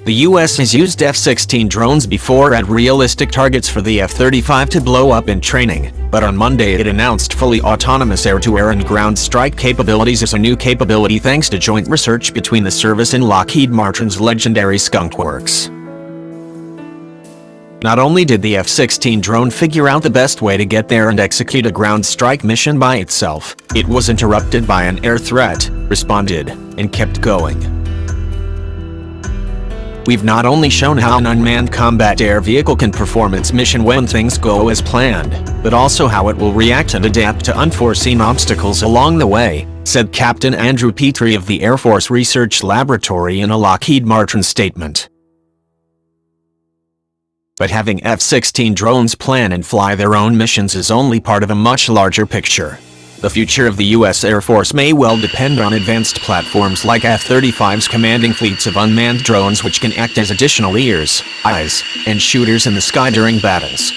The US has used F-16 drones before at realistic targets for the F-35 to blow up in training, but on Monday it announced fully autonomous air-to-air and ground strike capabilities as a new capability thanks to joint research between the service and Lockheed Martin's legendary Skunkworks. Not only did the F-16 drone figure out the best way to get there and execute a ground strike mission by itself, it was interrupted by an air threat, responded, and kept going. We've not only shown how an unmanned combat air vehicle can perform its mission when things go as planned, but also how it will react and adapt to unforeseen obstacles along the way, said Captain Petry of the Air Force Research Laboratory in a Lockheed Martin statement. But having F-16 drones plan and fly their own missions is only part of a much larger picture. The future of the U.S. Air Force may well depend on advanced platforms like F-35's commanding fleets of unmanned drones which can act as additional ears, eyes, and shooters in the sky during battles.